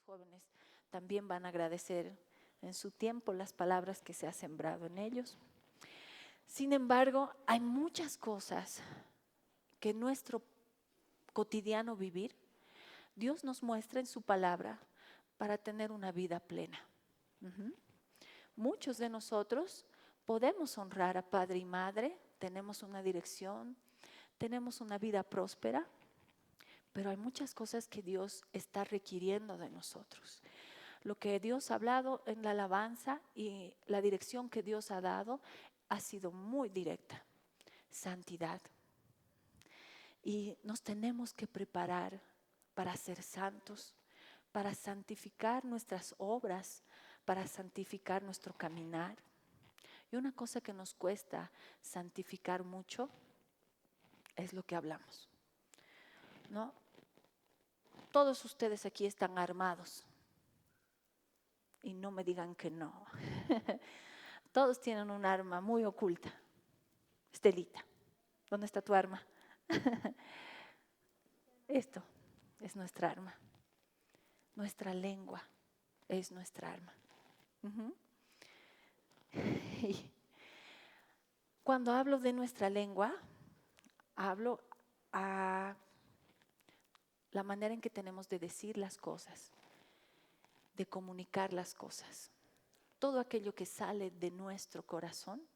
jóvenes también van a agradecer en su tiempo las palabras que se ha sembrado en ellos. Sin embargo, hay muchas cosas que en nuestro cotidiano vivir, Dios nos muestra en su palabra para tener una vida plena. Muchos de nosotros podemos honrar a padre y madre, tenemos una dirección, tenemos una vida próspera, pero hay muchas cosas que Dios está requiriendo de nosotros. Lo que Dios ha hablado en la alabanza y la dirección que Dios ha dado ha sido muy directa. Santidad. Y nos tenemos que preparar para ser santos, para santificar nuestras obras, para santificar nuestro caminar. Y una cosa que nos cuesta santificar mucho es lo que hablamos, ¿no? Todos ustedes aquí están armados. Y no me digan que no. Todos tienen un arma muy oculta. Estelita, ¿dónde está tu arma? Esto es nuestra arma. Nuestra lengua es nuestra arma. Y cuando hablo de nuestra lengua, hablo a la manera en que tenemos de decir las cosas, de comunicar las cosas. Todo aquello que sale de nuestro corazón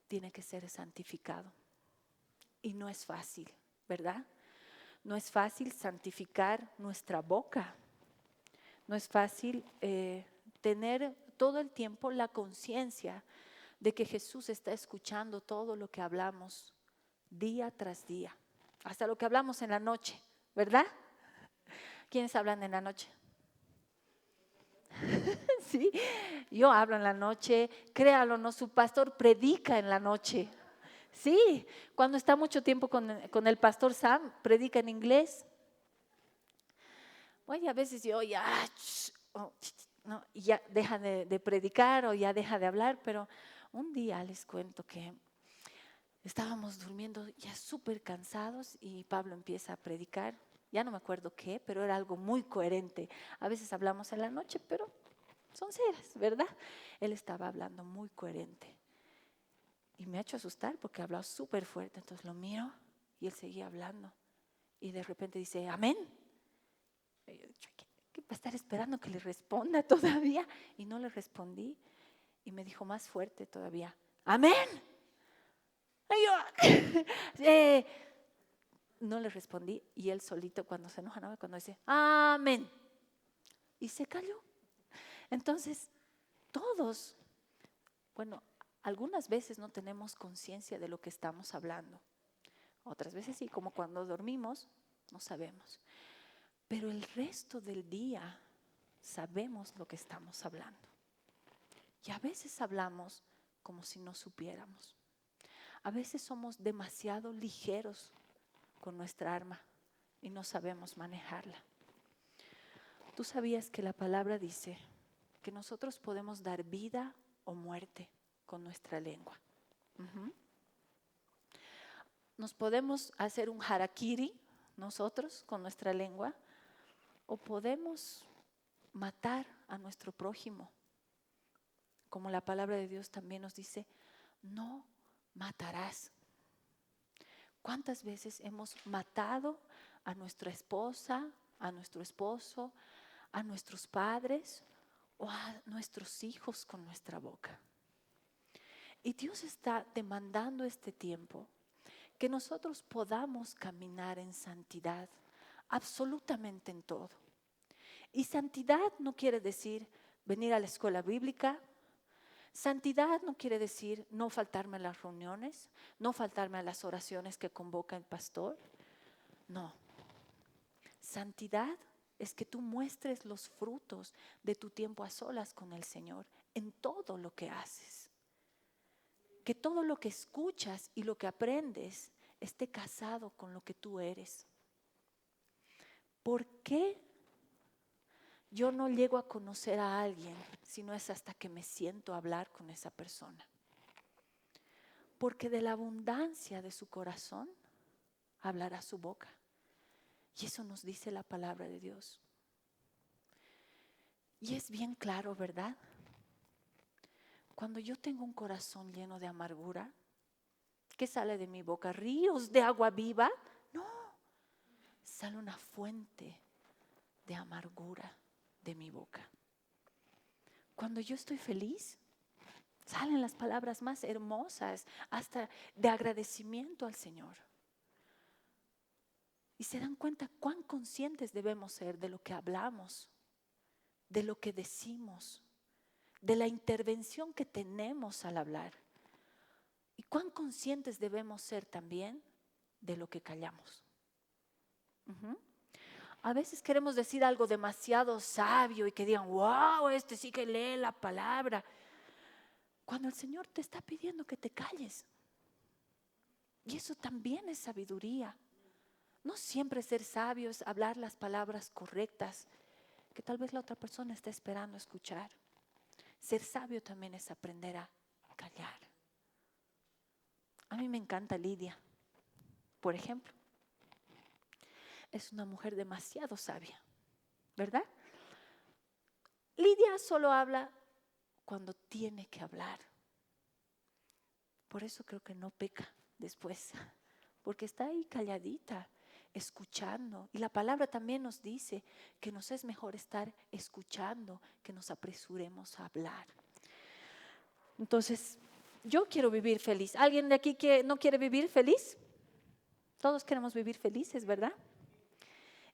tiene que ser santificado. Y no es fácil, ¿verdad? No es fácil santificar nuestra boca. No es fácil tener todo el tiempo la conciencia de que Jesús está escuchando todo lo que hablamos día tras día. Hasta lo que hablamos en la noche, ¿verdad? ¿Quiénes hablan en la noche? Sí, yo hablo en la noche, créalo o no, su pastor predica en la noche. Sí, cuando está mucho tiempo con el pastor Sam, predica en inglés. Oye, a veces yo ya, no, ya deja de predicar o ya deja de hablar, pero un día les cuento que estábamos durmiendo ya súper cansados y Pablo empieza a predicar. Ya no me acuerdo qué, pero era algo muy coherente. A veces hablamos en la noche, pero son serias, ¿verdad? Él estaba hablando muy coherente. Y me ha hecho asustar porque hablaba súper fuerte. Entonces lo miro y él seguía hablando. Y de repente dice, amén. Y yo, ¿qué va a estar esperando que le responda todavía? Y no le respondí. Y me dijo más fuerte todavía, amén. Y yo, no le respondí. Y él solito cuando se enoja, ¿no? Cuando dice, amén. Y se cayó. Entonces, todos, bueno, algunas veces no tenemos conciencia de lo que estamos hablando. Otras veces sí, como cuando dormimos, no sabemos. Pero el resto del día sabemos lo que estamos hablando. Y a veces hablamos como si no supiéramos. A veces somos demasiado ligeros con nuestra arma y no sabemos manejarla. ¿Tú sabías que la palabra dice que nosotros podemos dar vida o muerte con nuestra lengua? Nos podemos hacer un harakiri nosotros con nuestra lengua o podemos matar a nuestro prójimo. Como la palabra de Dios también nos dice, no matarás. ¿Cuántas veces hemos matado a nuestra esposa, a nuestro esposo, a nuestros padres o a nuestros hijos con nuestra boca? Y Dios está demandando este tiempo que nosotros podamos caminar en santidad, absolutamente en todo. Y santidad no quiere decir venir a la escuela bíblica. Santidad no quiere decir no faltarme a las reuniones, no faltarme a las oraciones que convoca el pastor. No. Santidad es que tú muestres los frutos de tu tiempo a solas con el Señor en todo lo que haces. Que todo lo que escuchas y lo que aprendes esté casado con lo que tú eres. ¿Por qué yo no llego a conocer a alguien si no es hasta que me siento a hablar con esa persona? Porque de la abundancia de su corazón hablará su boca. Y eso nos dice la palabra de Dios. Y es bien claro, ¿verdad? Cuando yo tengo un corazón lleno de amargura, ¿qué sale de mi boca? ¿Ríos de agua viva? No, sale una fuente de amargura de mi boca. Cuando yo estoy feliz, salen las palabras más hermosas, hasta de agradecimiento al Señor. Y se dan cuenta cuán conscientes debemos ser de lo que hablamos, de lo que decimos, de la intervención que tenemos al hablar. Y cuán conscientes debemos ser también de lo que callamos. A veces queremos decir algo demasiado sabio y que digan, wow, este sí que lee la palabra. Cuando el Señor te está pidiendo que te calles. Y eso también es sabiduría. No siempre ser sabio es hablar las palabras correctas que tal vez la otra persona está esperando escuchar. Ser sabio también es aprender a callar. A mí me encanta Lidia, por ejemplo. Es una mujer demasiado sabia, ¿verdad? Lidia solo habla cuando tiene que hablar. Por eso creo que no peca después, porque está ahí calladita, escuchando. Y la palabra también nos dice que nos es mejor estar escuchando que nos apresuremos a hablar. Entonces, yo quiero vivir feliz. ¿Alguien de aquí que no quiere vivir feliz? Todos queremos vivir felices, ¿verdad?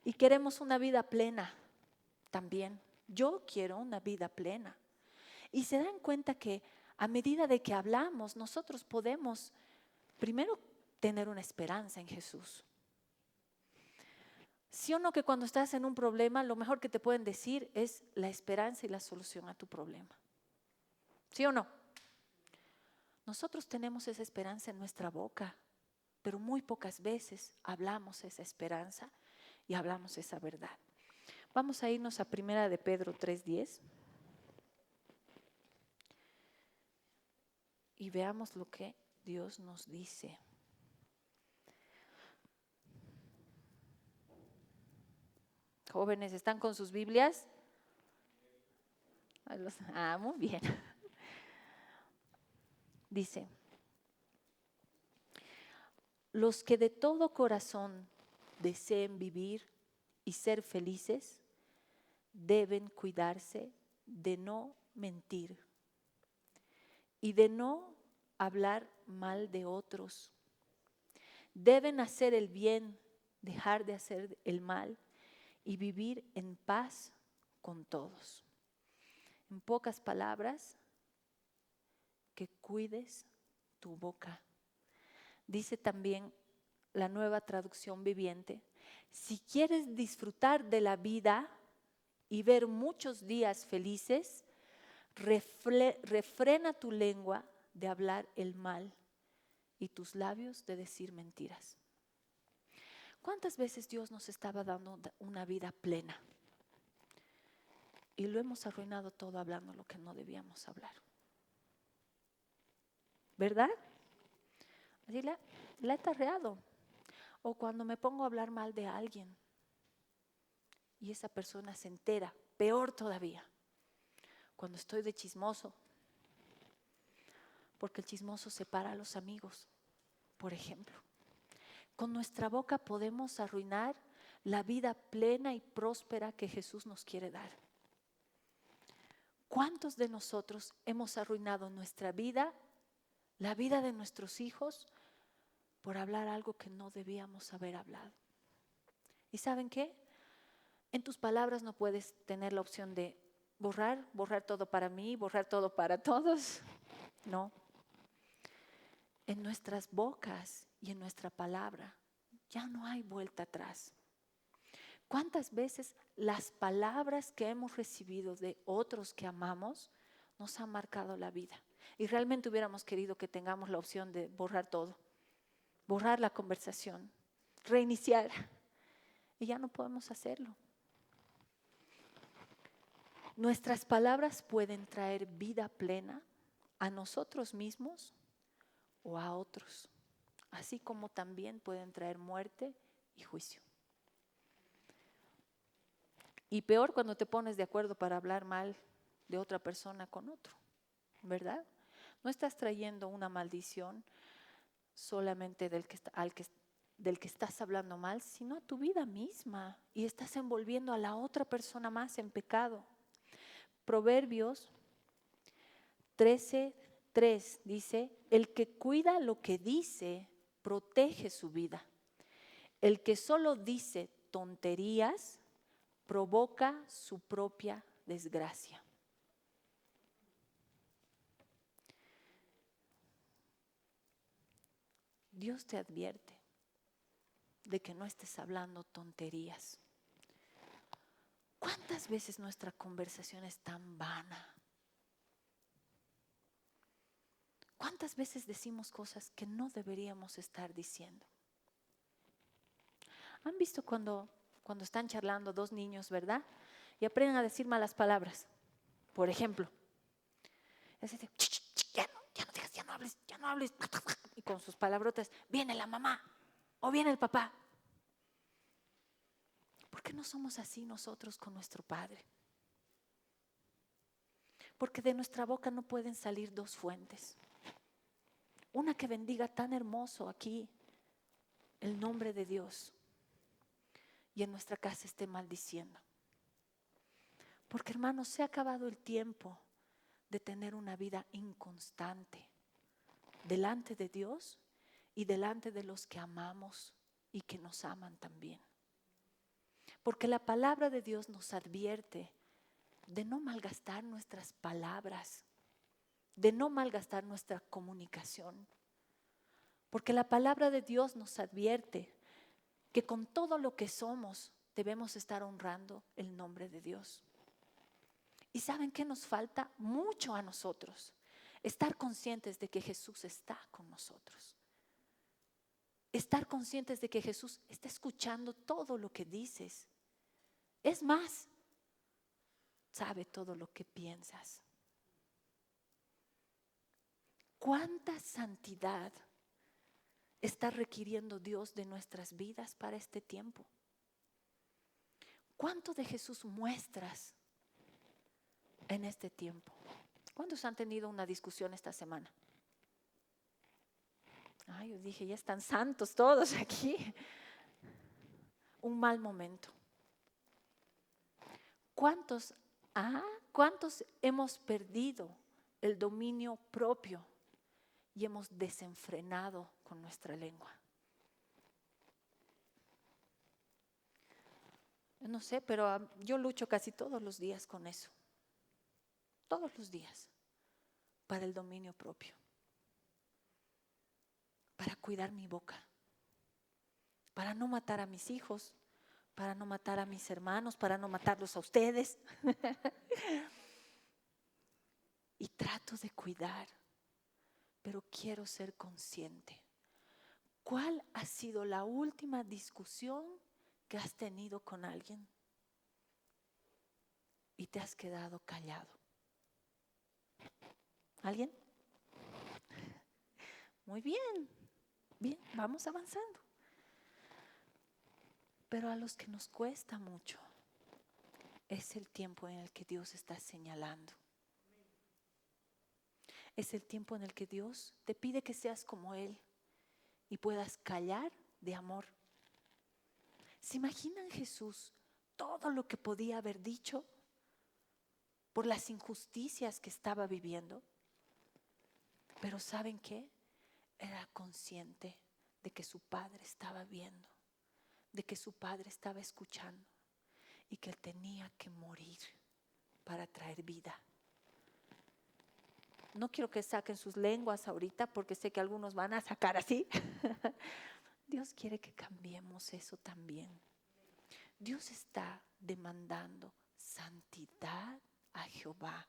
Y queremos una vida plena también. Yo quiero una vida plena. Y se dan cuenta que a medida de que hablamos, nosotros podemos primero tener una esperanza en Jesús. ¿Sí o no que cuando estás en un problema, lo mejor que te pueden decir es la esperanza y la solución a tu problema? ¿Sí o no? Nosotros tenemos esa esperanza en nuestra boca, pero muy pocas veces hablamos esa esperanza y hablamos esa verdad. Vamos a irnos a 1 de Pedro 3:10 y veamos lo que Dios nos dice. Jóvenes, ¿están con sus Biblias? Muy bien. Dice, los que de todo corazón deseen vivir y ser felices, deben cuidarse de no mentir y de no hablar mal de otros. Deben hacer el bien, dejar de hacer el mal y vivir en paz con todos. En pocas palabras, que cuides tu boca. Dice también la Nueva Traducción Viviente, si quieres disfrutar de la vida y ver muchos días felices, refrena tu lengua de hablar el mal y tus labios de decir mentiras. ¿Cuántas veces Dios nos estaba dando una vida plena? Y lo hemos arruinado todo hablando lo que no debíamos hablar. ¿Verdad? Así la he tarreado. O cuando me pongo a hablar mal de alguien y esa persona se entera, peor todavía. Cuando estoy de chismoso, porque el chismoso separa a los amigos, por ejemplo. Con nuestra boca podemos arruinar la vida plena y próspera que Jesús nos quiere dar. ¿Cuántos de nosotros hemos arruinado nuestra vida, la vida de nuestros hijos, por hablar algo que no debíamos haber hablado? ¿Y saben qué? En tus palabras no puedes tener la opción de borrar todo para mí, borrar todo para todos. No. En nuestras bocas y en nuestra palabra ya no hay vuelta atrás. ¿Cuántas veces las palabras que hemos recibido de otros que amamos nos han marcado la vida? Y realmente hubiéramos querido que tengamos la opción de borrar todo, borrar la conversación, reiniciar. Y ya no podemos hacerlo. Nuestras palabras pueden traer vida plena a nosotros mismos o a otros, así como también pueden traer muerte y juicio. Y peor cuando te pones de acuerdo para hablar mal de otra persona con otro, ¿verdad? No estás trayendo una maldición solamente del que estás hablando mal, sino a tu vida misma. Y estás envolviendo a la otra persona más en pecado. Proverbios 13:3 dice: el que cuida lo que dice, protege su vida. El que solo dice tonterías, provoca su propia desgracia. Dios te advierte de que no estés hablando tonterías. ¿Cuántas veces nuestra conversación es tan vana? ¿Cuántas veces decimos cosas que no deberíamos estar diciendo? ¿Han visto cuando están charlando dos niños, verdad? Y aprenden a decir malas palabras. Por ejemplo, es decir, ya no digas, ya no hables. Y con sus palabrotas, viene la mamá o viene el papá. ¿Por qué no somos así nosotros con nuestro Padre? Porque de nuestra boca no pueden salir dos fuentes. Una que bendiga tan hermoso aquí el nombre de Dios y en nuestra casa esté maldiciendo. Porque, hermanos, se ha acabado el tiempo de tener una vida inconstante delante de Dios y delante de los que amamos y que nos aman también. Porque la palabra de Dios nos advierte de no malgastar nuestras palabras, de no malgastar nuestra comunicación. Porque la palabra de Dios nos advierte que con todo lo que somos debemos estar honrando el nombre de Dios. ¿Y saben qué nos falta? Mucho a nosotros. Estar conscientes de que Jesús está con nosotros. Estar conscientes de que Jesús está escuchando todo lo que dices. Es más, sabe todo lo que piensas. ¿Cuánta santidad está requiriendo Dios de nuestras vidas para este tiempo? ¿Cuánto de Jesús muestras en este tiempo? ¿Cuántos han tenido una discusión esta semana? Ay, yo dije, ya están santos todos aquí. Un mal momento. ¿Cuántos hemos perdido el dominio propio y hemos desenfrenado con nuestra lengua? No sé, pero yo lucho casi todos los días con eso. Todos los días. Para el dominio propio. Para cuidar mi boca. Para no matar a mis hijos. Para no matar a mis hermanos. Para no matarlos a ustedes. Y trato de cuidar. Pero quiero ser consciente. ¿Cuál ha sido la última discusión que has tenido con alguien y te has quedado callado? ¿Alguien? Muy bien, bien, vamos avanzando. Pero a los que nos cuesta mucho es el tiempo en el que Dios está señalando. Es el tiempo en el que Dios te pide que seas como Él y puedas callar de amor. ¿Se imaginan Jesús todo lo que podía haber dicho por las injusticias que estaba viviendo? Pero ¿saben qué? Era consciente de que su Padre estaba viendo, de que su Padre estaba escuchando y que Él tenía que morir para traer vida. No quiero que saquen sus lenguas ahorita porque sé que algunos van a sacar así. Dios quiere que cambiemos eso también. Dios está demandando santidad a Jehová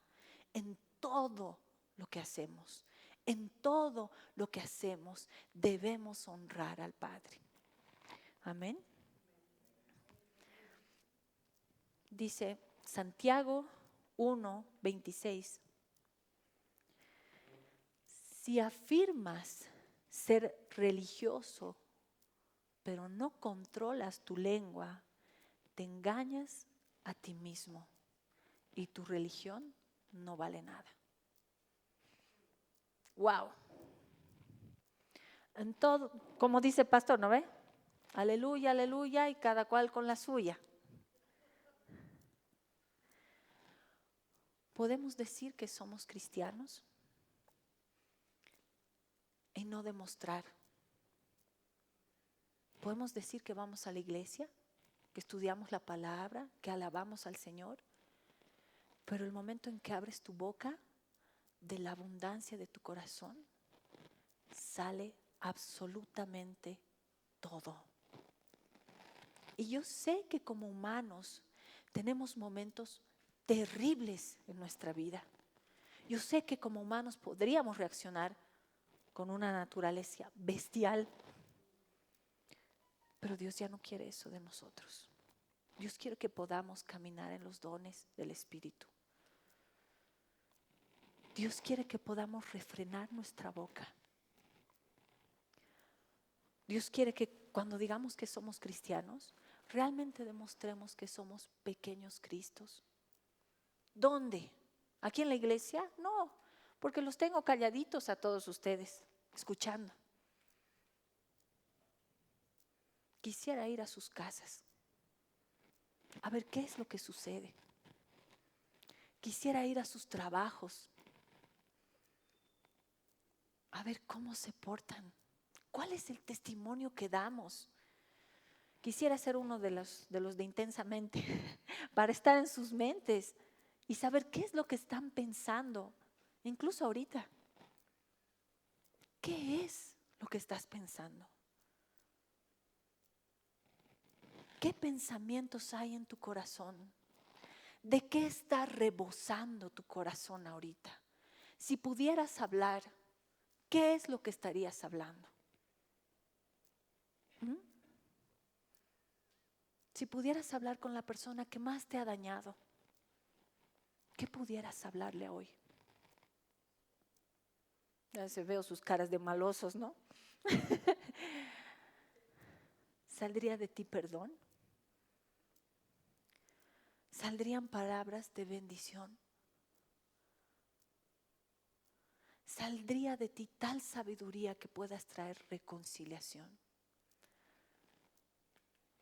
en todo lo que hacemos. En todo lo que hacemos debemos honrar al Padre. Amén. Dice Santiago 1:26. Si afirmas ser religioso, pero no controlas tu lengua, te engañas a ti mismo y tu religión no vale nada. Wow. En todo, como dice el pastor, ¿no ve? Aleluya, aleluya, y cada cual con la suya. ¿Podemos decir que somos cristianos y no demostrar? ¿Podemos decir que vamos a la iglesia, que estudiamos la palabra, que alabamos al Señor? Pero el momento en que abres tu boca, de la abundancia de tu corazón, sale absolutamente todo. Y yo sé que como humanos tenemos momentos terribles en nuestra vida. Yo sé que como humanos podríamos reaccionar con una naturaleza bestial, pero Dios ya no quiere eso de nosotros. Dios quiere que podamos caminar en los dones del Espíritu. Dios quiere que podamos refrenar nuestra boca. Dios quiere que cuando digamos que somos cristianos, realmente demostremos que somos pequeños Cristos. ¿Dónde? ¿Aquí en la iglesia? No, porque los tengo calladitos a todos ustedes, escuchando. Quisiera ir a sus casas, a ver qué es lo que sucede. Quisiera ir a sus trabajos, a ver cómo se portan. ¿Cuál es el testimonio que damos? Quisiera ser uno de los de intensamente para estar en sus mentes y saber qué es lo que están pensando, incluso ahorita. ¿Qué es lo que estás pensando? ¿Qué pensamientos hay en tu corazón? ¿De qué está rebosando tu corazón ahorita? Si pudieras hablar, ¿qué es lo que estarías hablando? ¿Mm? Si pudieras hablar con la persona que más te ha dañado, ¿qué pudieras hablarle hoy? Ya se veo sus caras de malosos, ¿no? ¿Saldría de ti perdón? ¿Saldrían palabras de bendición? ¿Saldría de ti tal sabiduría que puedas traer reconciliación?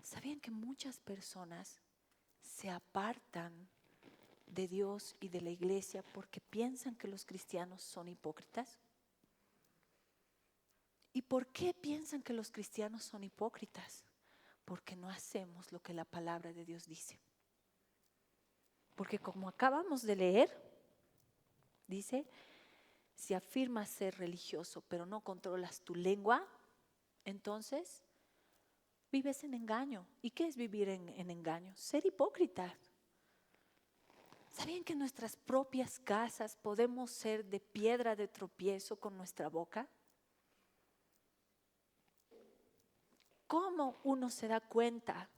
¿Sabían que muchas personas se apartan de Dios y de la iglesia porque piensan que los cristianos son hipócritas? ¿Y por qué piensan que los cristianos son hipócritas? Porque no hacemos lo que la palabra de Dios dice. Porque como acabamos de leer, dice, si afirmas ser religioso pero no controlas tu lengua, entonces vives en engaño. ¿Y qué es vivir en engaño? Ser hipócrita. ¿Sabían que en nuestras propias casas podemos ser de piedra de tropiezo con nuestra boca? ¿Cómo uno se da cuenta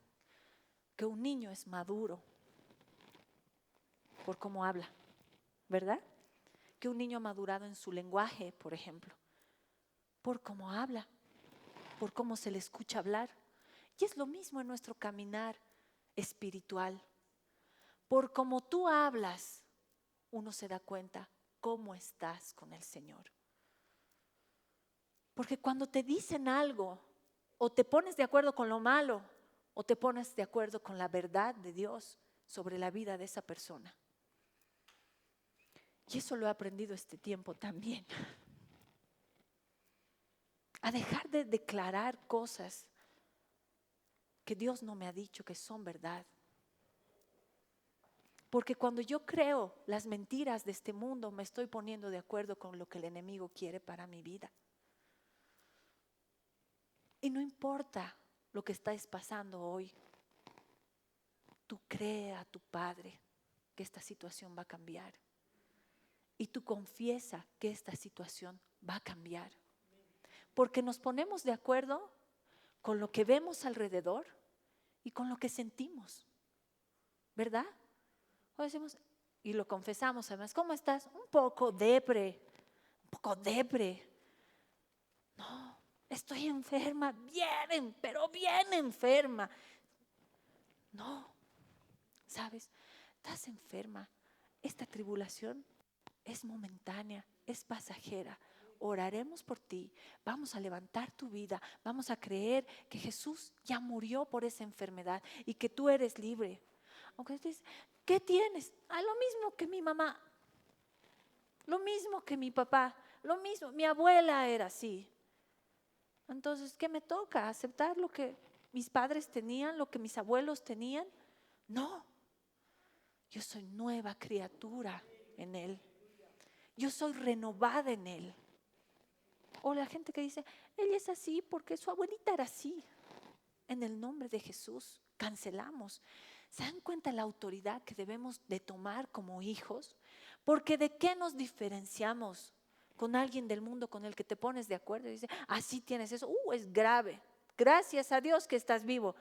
que un niño es maduro? Por cómo habla, ¿verdad? Que un niño ha madurado en su lenguaje, por ejemplo, por cómo habla, por cómo se le escucha hablar. Y es lo mismo en nuestro caminar espiritual. Por cómo tú hablas, uno se da cuenta cómo estás con el Señor. Porque cuando te dicen algo, o te pones de acuerdo con lo malo, o te pones de acuerdo con la verdad de Dios sobre la vida de esa persona. Y eso lo he aprendido este tiempo también. A dejar de declarar cosas que Dios no me ha dicho que son verdad. Porque cuando yo creo las mentiras de este mundo, me estoy poniendo de acuerdo con lo que el enemigo quiere para mi vida. Y no importa lo que estés pasando hoy, tú cree a tu Padre que esta situación va a cambiar. Y tú confiesa que esta situación va a cambiar. Porque nos ponemos de acuerdo con lo que vemos alrededor y con lo que sentimos, ¿verdad? O decimos, y lo confesamos además, ¿cómo estás? Un poco depre. No, estoy enferma, bien, pero bien enferma. No, ¿sabes? Estás enferma. Esta tribulación es momentánea, es pasajera. Oraremos por ti, vamos a levantar tu vida, vamos a creer que Jesús ya murió por esa enfermedad y que tú eres libre. Aunque dices, ¿qué tienes? Lo mismo que mi mamá, lo mismo que mi papá, lo mismo, mi abuela era así. Entonces, ¿qué me toca? ¿Aceptar lo que mis padres tenían, lo que mis abuelos tenían? No, yo soy nueva criatura en Él. Yo soy renovada en Él. O la gente que dice, ella es así porque su abuelita era así. En el nombre de Jesús, cancelamos. ¿Se dan cuenta la autoridad que debemos de tomar como hijos? Porque ¿de qué nos diferenciamos con alguien del mundo con el que te pones de acuerdo y dice, así tienes eso? Es grave. Gracias a Dios que estás vivo.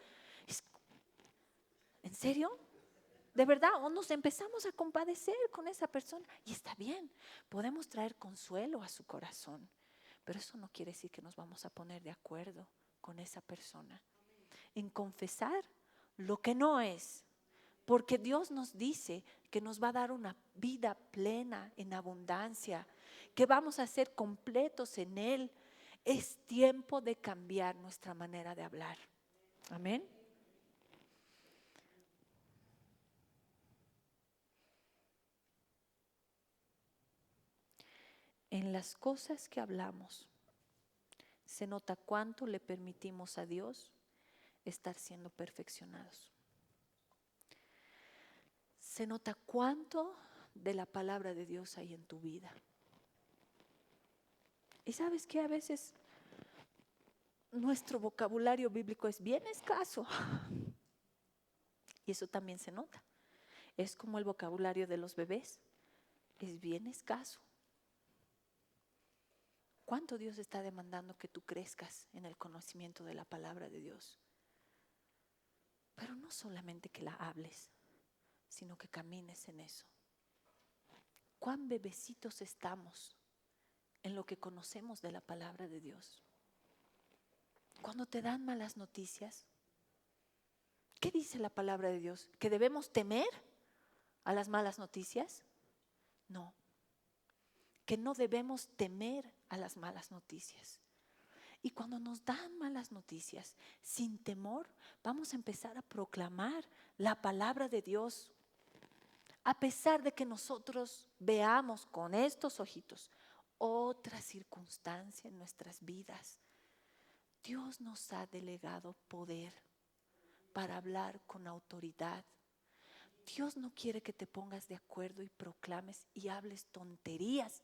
¿En serio? ¿De verdad? O nos empezamos a compadecer con esa persona. Y está bien, podemos traer consuelo a su corazón. Pero eso no quiere decir que nos vamos a poner de acuerdo con esa persona. En confesar lo que no es. Porque Dios nos dice que nos va a dar una vida plena en abundancia. Que vamos a ser completos en Él. Es tiempo de cambiar nuestra manera de hablar. Amén. En las cosas que hablamos, se nota cuánto le permitimos a Dios estar siendo perfeccionados. Se nota cuánto de la palabra de Dios hay en tu vida. Y sabes que a veces nuestro vocabulario bíblico es bien escaso. Y eso también se nota. Es como el vocabulario de los bebés. Es bien escaso. ¿Cuánto Dios está demandando que tú crezcas en el conocimiento de la palabra de Dios? Pero no solamente que la hables, sino que camines en eso. ¿Cuán bebecitos estamos en lo que conocemos de la palabra de Dios? Cuando te dan malas noticias, ¿qué dice la palabra de Dios? ¿Que debemos temer a las malas noticias? No, que no debemos temer a las malas noticias. Y cuando nos dan malas noticias, sin temor, vamos a empezar a proclamar la palabra de Dios. A pesar de que nosotros veamos con estos ojitos otra circunstancia en nuestras vidas, Dios nos ha delegado poder para hablar con autoridad. Dios no quiere que te pongas de acuerdo y proclames y hables tonterías.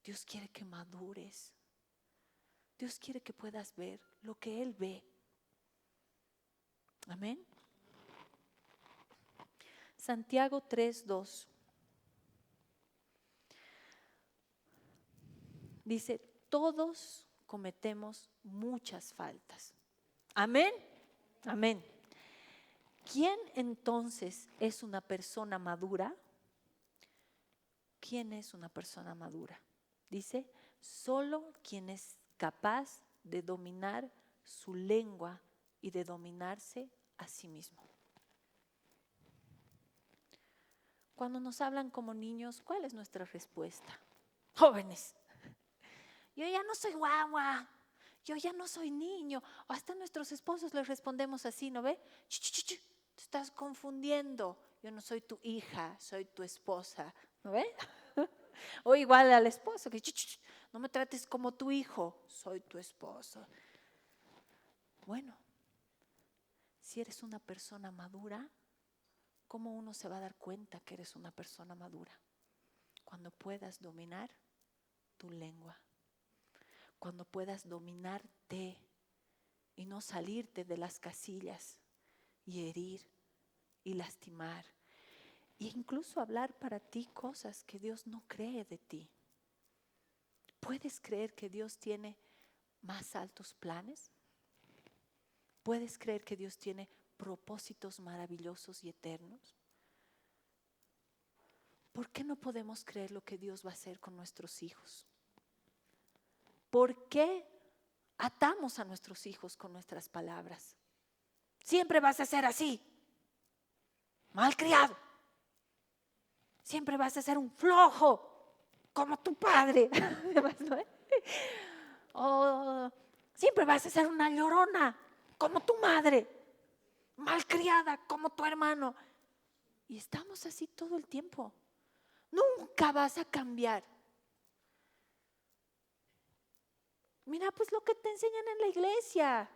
Dios quiere que madures. Dios quiere que puedas ver lo que Él ve. Amén. Santiago 3:2 dice, todos cometemos muchas faltas. Amén. Amén. ¿Quién entonces es una persona madura? ¿Quién es una persona madura? Dice, solo quien es capaz de dominar su lengua y de dominarse a sí mismo. Cuando nos hablan como niños, ¿cuál es nuestra respuesta? Jóvenes, yo ya no soy guagua, yo ya no soy niño. O hasta a nuestros esposos les respondemos así, ¿no ve? Te estás confundiendo. Yo no soy tu hija, soy tu esposa, ¿no ve? O igual al esposo, que no me trates como tu hijo, soy tu esposo. Bueno, si eres una persona madura, ¿cómo uno se va a dar cuenta que eres una persona madura? Cuando puedas dominar tu lengua, cuando puedas dominarte y no salirte de las casillas y herir y lastimar e incluso hablar para ti cosas que Dios no cree de ti. ¿Puedes creer que Dios tiene más altos planes? ¿Puedes creer que Dios tiene propósitos maravillosos y eternos? ¿Por qué no podemos creer lo que Dios va a hacer con nuestros hijos? ¿Por qué atamos a nuestros hijos con nuestras palabras? Siempre vas a ser así. malcriado. Siempre vas a ser un flojo, como tu padre. O siempre vas a ser una llorona, como tu madre. Malcriada, como tu hermano. Y estamos así todo el tiempo. Nunca vas a cambiar. Mira, pues lo que te enseñan en la iglesia.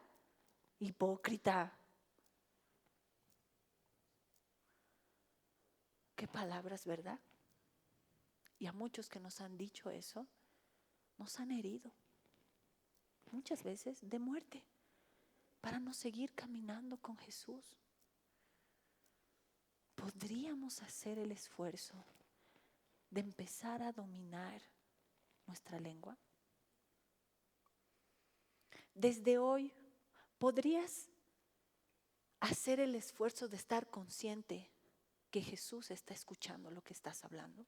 Hipócrita. Qué palabras, ¿verdad? Y a muchos que nos han dicho eso, nos han herido. Muchas veces de muerte. Para no seguir caminando con Jesús. ¿Podríamos hacer el esfuerzo de empezar a dominar nuestra lengua? Desde hoy, ¿podrías hacer el esfuerzo de estar consciente que Jesús está escuchando lo que estás hablando?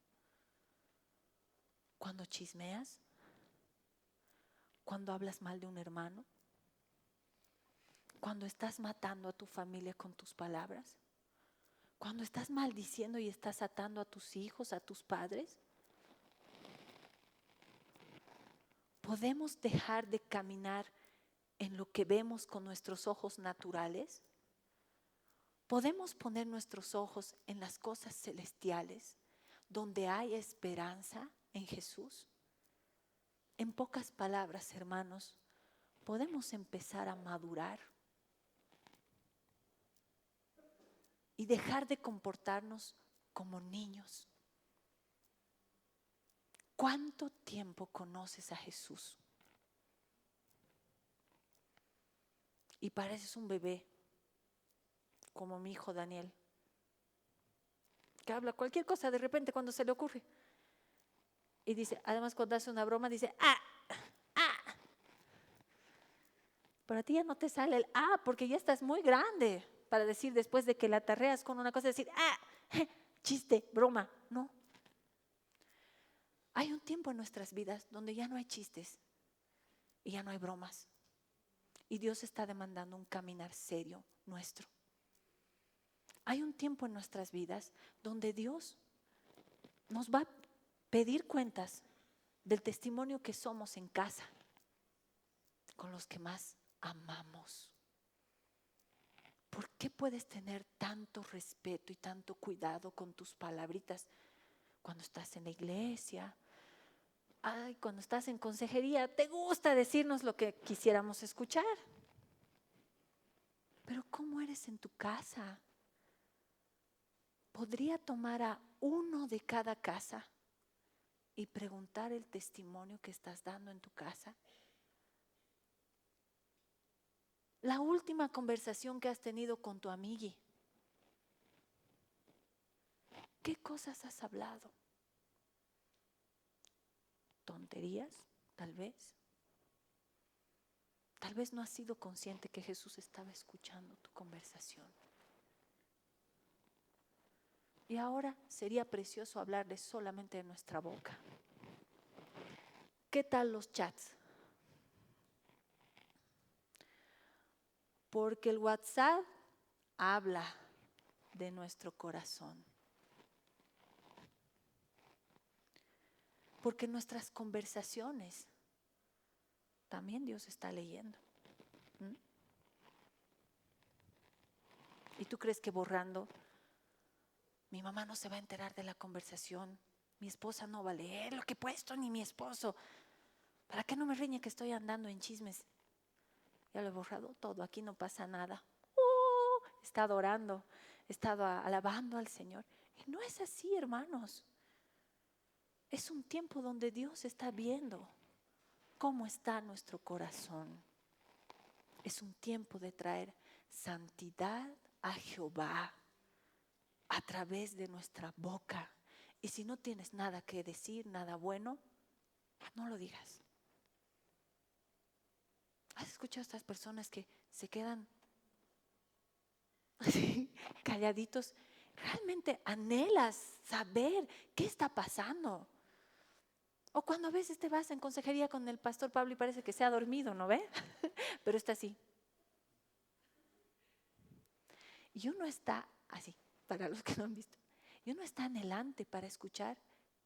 Cuando chismeas, cuando hablas mal de un hermano, cuando estás matando a tu familia con tus palabras, cuando estás maldiciendo y estás atando a tus hijos, a tus padres. ¿Podemos dejar de caminar en lo que vemos con nuestros ojos naturales? ¿Podemos poner nuestros ojos en las cosas celestiales, donde hay esperanza en Jesús? En pocas palabras, hermanos, podemos empezar a madurar y dejar de comportarnos como niños. ¿Cuánto tiempo conoces a Jesús? Y pareces un bebé, como mi hijo Daniel, que habla cualquier cosa de repente cuando se le ocurre. Y dice, además cuando hace una broma dice, ¡ah! ¡Ah! Pero a ti ya no te sale el ¡ah! Porque ya estás muy grande para decir después de que la tarreas con una cosa, decir ¡ah! Chiste, broma. No. Hay un tiempo en nuestras vidas donde ya no hay chistes y ya no hay bromas. Y Dios está demandando un caminar serio nuestro. Hay un tiempo en nuestras vidas donde Dios nos va a pedir cuentas del testimonio que somos en casa con los que más amamos. ¿Por qué puedes tener tanto respeto y tanto cuidado con tus palabritas cuando estás en la iglesia? Ay, cuando estás en consejería, te gusta decirnos lo que quisiéramos escuchar. Pero ¿cómo eres en tu casa? ¿Podría tomar a uno de cada casa y preguntar el testimonio que estás dando en tu casa? La última conversación que has tenido con tu amigui. ¿Qué cosas has hablado? ¿Tonterías? Tal vez. Tal vez no has sido consciente que Jesús estaba escuchando tu conversación. Y ahora sería precioso hablarles solamente de nuestra boca. ¿Qué tal los chats? Porque el WhatsApp habla de nuestro corazón. Porque nuestras conversaciones también Dios está leyendo. ¿Y tú crees que borrando, mi mamá no se va a enterar de la conversación? Mi esposa no va a leer lo que he puesto, ni mi esposo. ¿Para qué no me riñe que estoy andando en chismes? Ya lo he borrado todo, aquí no pasa nada. He estado orando, he estado alabando al Señor. Y no es así, hermanos. Es un tiempo donde Dios está viendo cómo está nuestro corazón. Es un tiempo de traer santidad a Jehová a través de nuestra boca. Y si no tienes nada que decir, nada bueno, no lo digas. ¿Has escuchado a estas personas que se quedan así, calladitos? Realmente anhelas saber qué está pasando. O cuando a veces te vas en consejería con el pastor Pablo y parece que se ha dormido, ¿no ve? Pero está así. Y uno está así, para los que no han visto. Y uno está anhelante para escuchar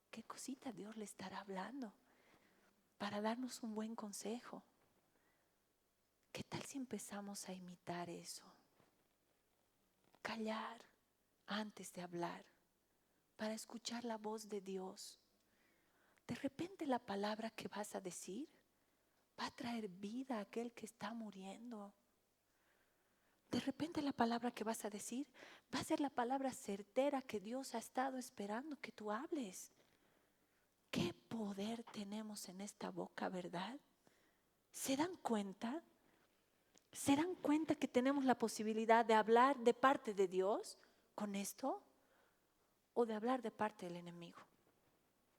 qué cosita Dios le estará hablando, para darnos un buen consejo. ¿Qué tal si empezamos a imitar eso? Callar antes de hablar, para escuchar la voz de Dios. De repente la palabra que vas a decir va a traer vida a aquel que está muriendo. De repente la palabra que vas a decir va a ser la palabra certera que Dios ha estado esperando que tú hables. ¿Qué poder tenemos en esta boca, verdad? ¿Se dan cuenta? ¿Se dan cuenta que tenemos la posibilidad de hablar de parte de Dios con esto? ¿O de hablar de parte del enemigo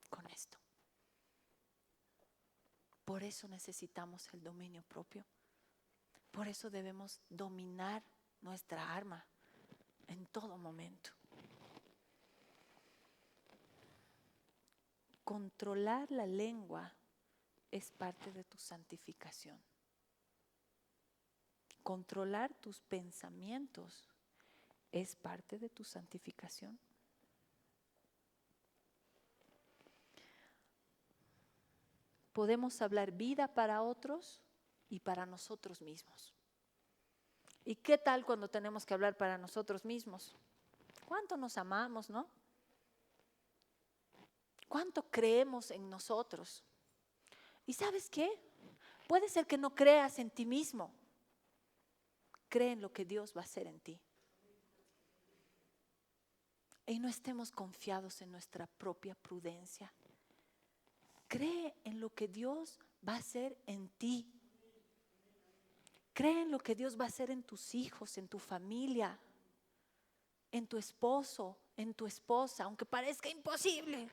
con esto? Por eso necesitamos el dominio propio. Por eso debemos dominar nuestra arma en todo momento. Controlar la lengua es parte de tu santificación. Controlar tus pensamientos es parte de tu santificación. Podemos hablar vida para otros y para nosotros mismos. ¿Y qué tal cuando tenemos que hablar para nosotros mismos? ¿Cuánto nos amamos, no? ¿Cuánto creemos en nosotros? ¿Y sabes qué? Puede ser que no creas en ti mismo. Cree en lo que Dios va a hacer en ti. Y no estemos confiados en nuestra propia prudencia. Cree en lo que Dios va a hacer en ti. Cree en lo que Dios va a hacer en tus hijos, en tu familia, en tu esposo, en tu esposa, aunque parezca imposible.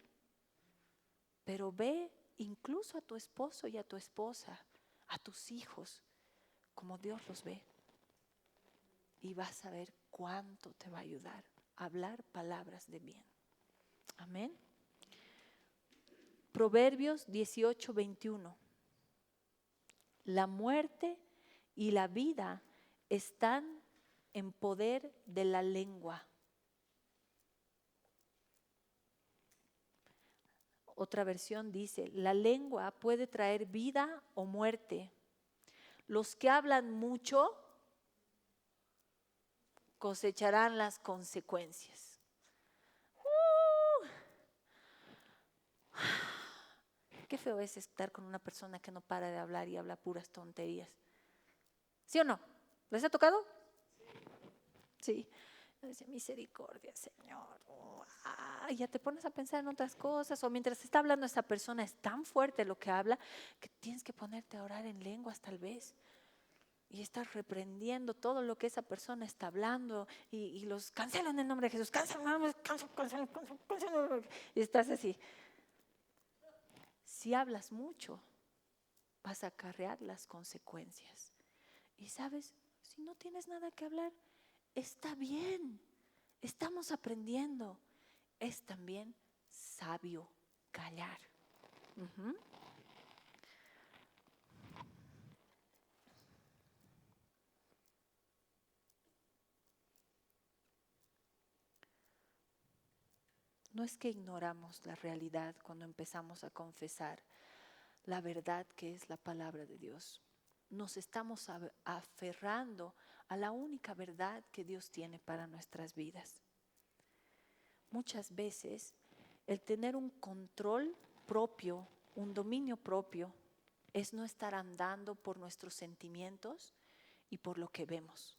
Pero ve incluso a tu esposo y a tu esposa, a tus hijos, como Dios los ve. Y vas a ver cuánto te va a ayudar a hablar palabras de bien. Amén. Proverbios 18:21. La muerte y la vida están en poder de la lengua. Otra versión dice, la lengua puede traer vida o muerte. Los que hablan mucho cosecharán las consecuencias. Qué feo es estar con una persona que no para de hablar y habla puras tonterías. ¿Sí o no? ¿Les ha tocado? Sí. Dice, misericordia, Señor. Ya te pones a pensar en otras cosas. O mientras está hablando esa persona, es tan fuerte lo que habla que tienes que ponerte a orar en lenguas tal vez. Y estás reprendiendo todo lo que esa persona está hablando. Y los cancela en el nombre de Jesús. Cancela. Y estás así. Si hablas mucho, vas a acarrear las consecuencias. Y sabes, si no tienes nada que hablar, está bien. Estamos aprendiendo. Es también sabio callar. No es que ignoramos la realidad cuando empezamos a confesar la verdad que es la palabra de Dios. Nos estamos aferrando a la única verdad que Dios tiene para nuestras vidas. Muchas veces el tener un control propio, un dominio propio, es no estar andando por nuestros sentimientos y por lo que vemos.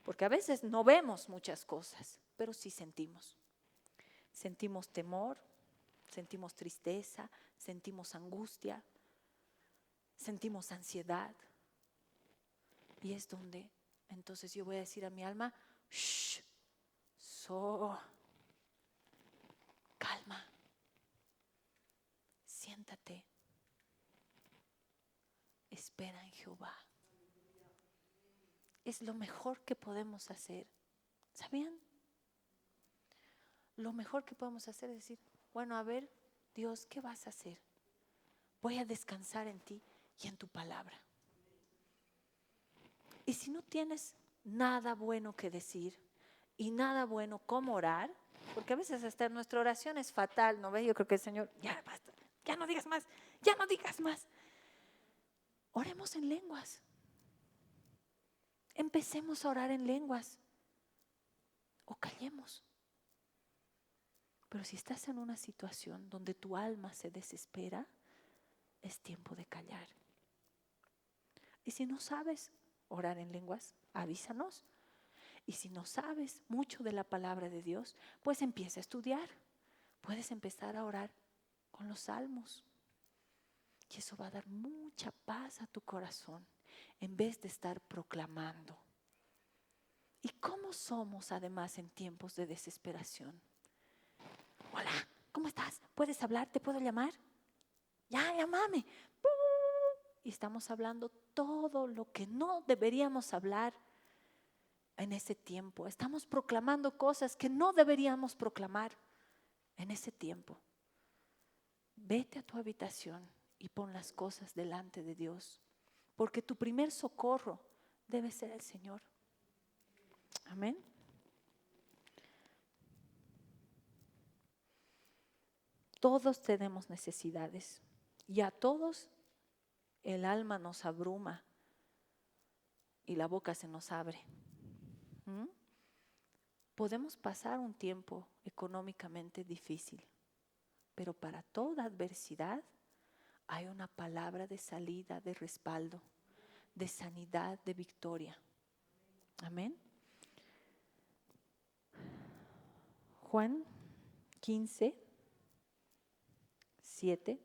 Porque a veces no vemos muchas cosas, pero sí sentimos. Sentimos temor, sentimos tristeza, sentimos angustia, sentimos ansiedad. Y es donde entonces yo voy a decir a mi alma, shh, calma, siéntate, espera en Jehová. Es lo mejor que podemos hacer. ¿Sabían? Lo mejor que podemos hacer es decir, bueno, a ver, Dios, ¿qué vas a hacer? Voy a descansar en ti y en tu palabra. Y si no tienes nada bueno que decir, y nada bueno como orar, porque a veces hasta nuestra oración es fatal, ¿no ves? Yo creo que el Señor, ya basta, ya no digas más, ya no digas más. Oremos en lenguas. Empecemos a orar en lenguas o callemos. Pero si estás en una situación donde tu alma se desespera, es tiempo de callar. Y si no sabes orar en lenguas, avísanos. Y si no sabes mucho de la palabra de Dios, pues empieza a estudiar. Puedes empezar a orar con los salmos. Y eso va a dar mucha paz a tu corazón en vez de estar proclamando. ¿Y cómo somos además en tiempos de desesperación? Hola, ¿cómo estás? ¿Puedes hablar? ¿Te puedo llamar? Ya, llámame. Y estamos hablando todo lo que no deberíamos hablar en ese tiempo. Estamos proclamando cosas que no deberíamos proclamar en ese tiempo. Vete a tu habitación y pon las cosas delante de Dios, porque tu primer socorro debe ser el Señor. Amén. Todos tenemos necesidades y a todos el alma nos abruma y la boca se nos abre. Podemos pasar un tiempo económicamente difícil, pero para toda adversidad hay una palabra de salida, de respaldo, de sanidad, de victoria. Amén. Juan 15, 7.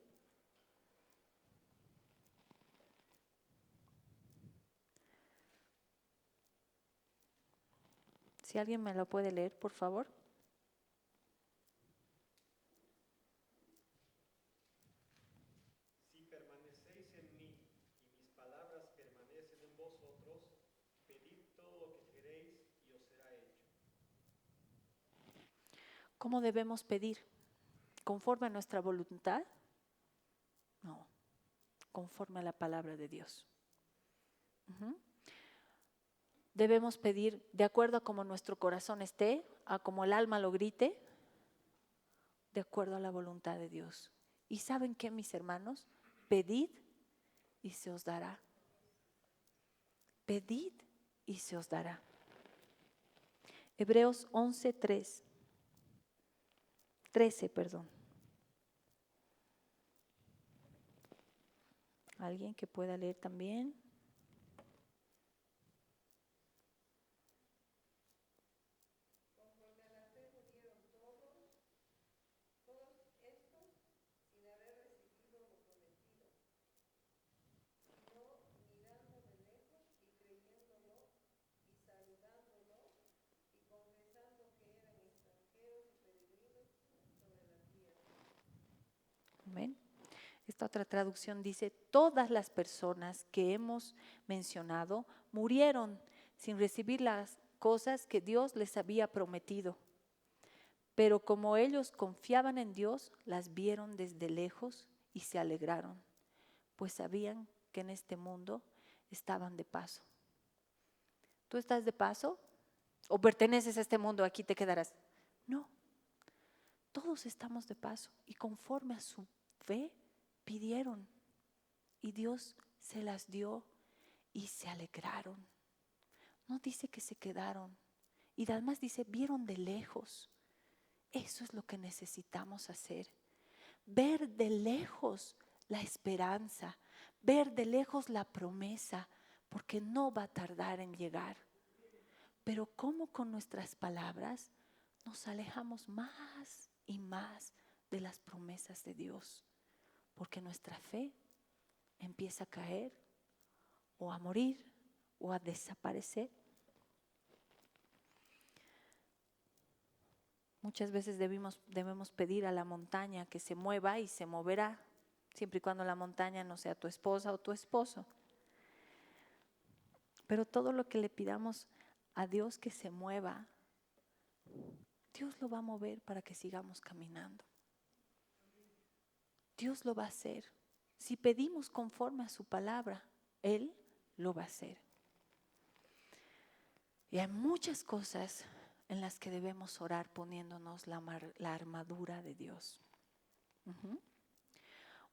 Si alguien me lo puede leer, por favor. Si permanecéis en mí y mis palabras permanecen en vosotros, pedid todo lo que queréis y os será hecho. ¿Cómo debemos pedir? ¿Conforme a nuestra voluntad? No, conforme a la palabra de Dios. Debemos pedir de acuerdo a como nuestro corazón esté, a como el alma lo grite, de acuerdo a la voluntad de Dios. ¿Y saben qué, mis hermanos? Pedid y se os dará. Pedid y se os dará. Hebreos 11:13. ¿Alguien que pueda leer también? Amén. Esta otra traducción dice, todas las personas que hemos mencionado murieron sin recibir las cosas que Dios les había prometido. Pero como ellos confiaban en Dios, las vieron desde lejos y se alegraron, pues sabían que en este mundo estaban de paso. ¿Tú estás de paso? ¿O perteneces a este mundo? Aquí te quedarás. No, todos estamos de paso y conforme a su fe pidieron y Dios se las dio y se alegraron. No dice que se quedaron y además dice vieron de lejos. Eso es lo que necesitamos hacer. Ver de lejos la esperanza, ver de lejos la promesa, porque no va a tardar en llegar. Pero cómo con nuestras palabras nos alejamos más y más de las promesas de Dios, porque nuestra fe empieza a caer o a morir o a desaparecer. Muchas veces debemos pedir a la montaña que se mueva y se moverá, siempre y cuando la montaña no sea tu esposa o tu esposo. Pero todo lo que le pidamos a Dios que se mueva, Dios lo va a mover para que sigamos caminando. Dios lo va a hacer. Si pedimos conforme a su palabra, Él lo va a hacer. Y hay muchas cosas en las que debemos orar poniéndonos la armadura de Dios.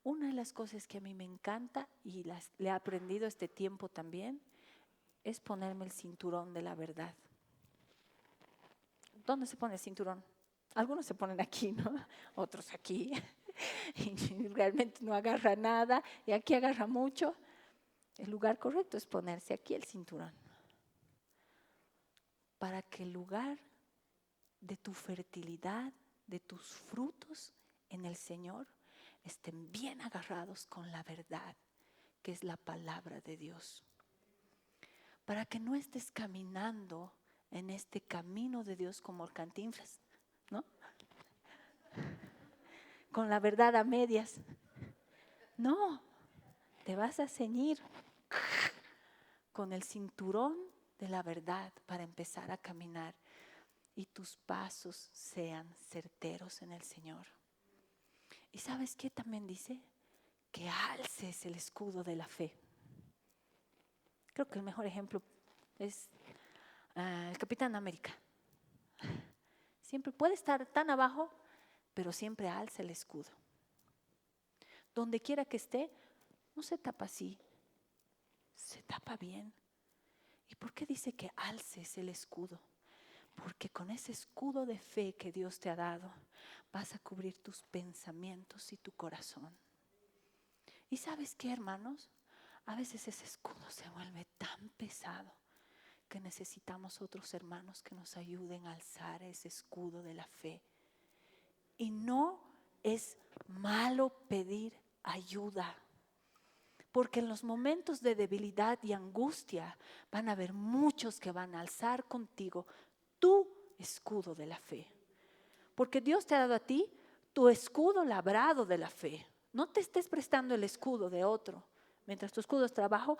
Una de las cosas que a mí me encanta y le he aprendido este tiempo también es ponerme el cinturón de la verdad. ¿Dónde se pone el cinturón? Algunos se ponen aquí, ¿no? Otros aquí. Y realmente no agarra nada y aquí agarra mucho. El lugar correcto es ponerse aquí el cinturón. Para que el lugar de tu fertilidad, de tus frutos en el Señor, estén bien agarrados con la verdad, que es la palabra de Dios. Para que no estés caminando en este camino de Dios como el Cantinflas, ¿no? Con la verdad a medias. No, te vas a ceñir con el cinturón de la verdad para empezar a caminar y tus pasos sean certeros en el Señor. ¿Y sabes qué también dice? Que alces el escudo de la fe. Creo que el mejor ejemplo es el Capitán América. Siempre puede estar tan abajo, pero siempre alza el escudo. Donde quiera que esté, no se tapa así, se tapa bien. ¿Y por qué dice que alces el escudo? Porque con ese escudo de fe que Dios te ha dado, vas a cubrir tus pensamientos y tu corazón. ¿Y sabes qué, hermanos? A veces ese escudo se vuelve tan pesado que necesitamos otros hermanos que nos ayuden a alzar ese escudo de la fe. Y no es malo pedir ayuda, porque en los momentos de debilidad y angustia van a haber muchos que van a alzar contigo tu escudo de la fe. Porque Dios te ha dado a ti tu escudo labrado de la fe. No te estés prestando el escudo de otro. Mientras tu escudo está abajo,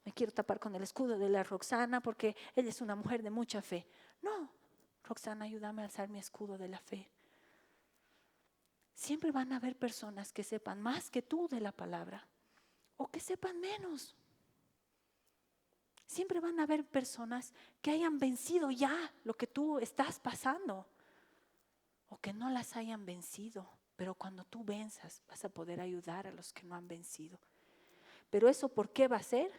me quiero tapar con el escudo de la Roxana porque ella es una mujer de mucha fe. No, Roxana, ayúdame a alzar mi escudo de la fe. Siempre van a haber personas que sepan más que tú de la palabra o que sepan menos. Siempre van a haber personas que hayan vencido ya lo que tú estás pasando o que no las hayan vencido. Pero cuando tú venzas vas a poder ayudar a los que no han vencido. Pero eso, ¿por qué va a ser?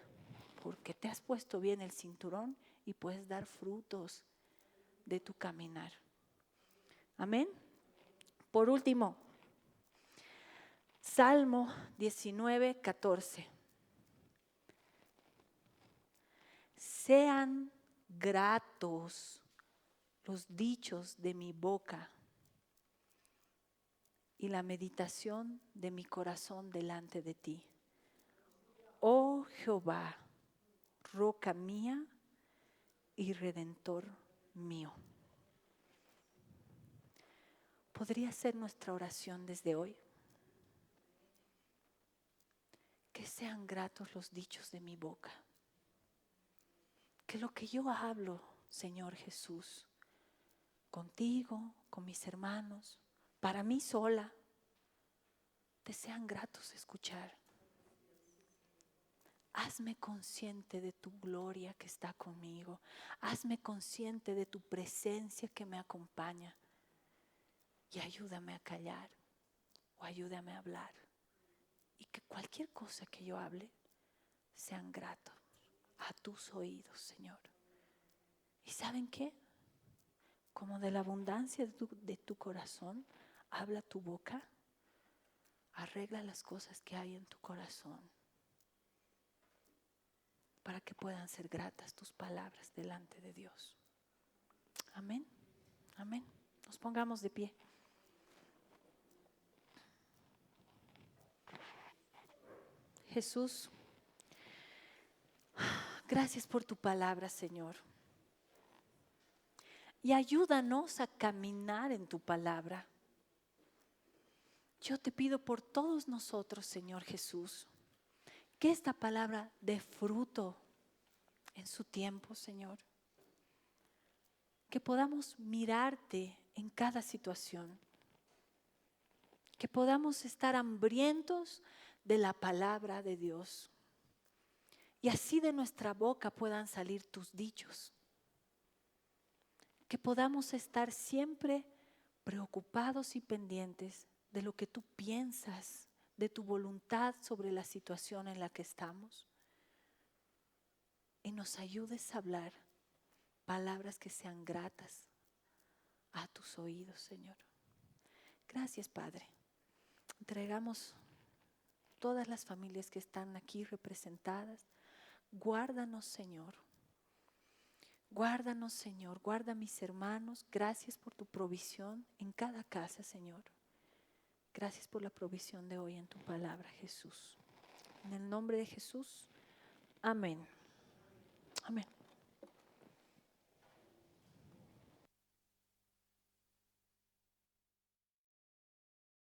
Porque te has puesto bien el cinturón y puedes dar frutos de tu caminar. Amén. Por último, Salmo 19:14. Sean gratos los dichos de mi boca y la meditación de mi corazón delante de ti. Oh Jehová, roca mía y redentor mío. ¿Podría ser nuestra oración desde hoy? Que sean gratos los dichos de mi boca. Que lo que yo hablo, Señor Jesús, contigo, con mis hermanos, para mí sola, te sean gratos escuchar. Hazme consciente de tu gloria que está conmigo. Hazme consciente de tu presencia que me acompaña. Y ayúdame a callar o ayúdame a hablar. Y que cualquier cosa que yo hable sean gratos a tus oídos, Señor. ¿Y saben qué? Como de la abundancia de tu corazón, habla tu boca, arregla las cosas que hay en tu corazón para que puedan ser gratas tus palabras delante de Dios. Amén. Amén. Nos pongamos de pie. Jesús, gracias por tu palabra, Señor. Y ayúdanos a caminar en tu palabra. Yo te pido por todos nosotros, Señor Jesús, que esta palabra dé fruto en su tiempo, Señor. Que podamos mirarte en cada situación. Que podamos estar hambrientos de la palabra de Dios. Y así de nuestra boca puedan salir tus dichos. Que podamos estar siempre preocupados y pendientes de lo que tú piensas, de tu voluntad sobre la situación en la que estamos. Y nos ayudes a hablar palabras que sean gratas a tus oídos, Señor. Gracias, Padre. Entregamos todas las familias que están aquí representadas. Guárdanos, Señor. Guárdanos, Señor. Guarda a mis hermanos. Gracias por tu provisión en cada casa, Señor. Gracias por la provisión de hoy en tu palabra, Jesús. En el nombre de Jesús. Amén. Amén.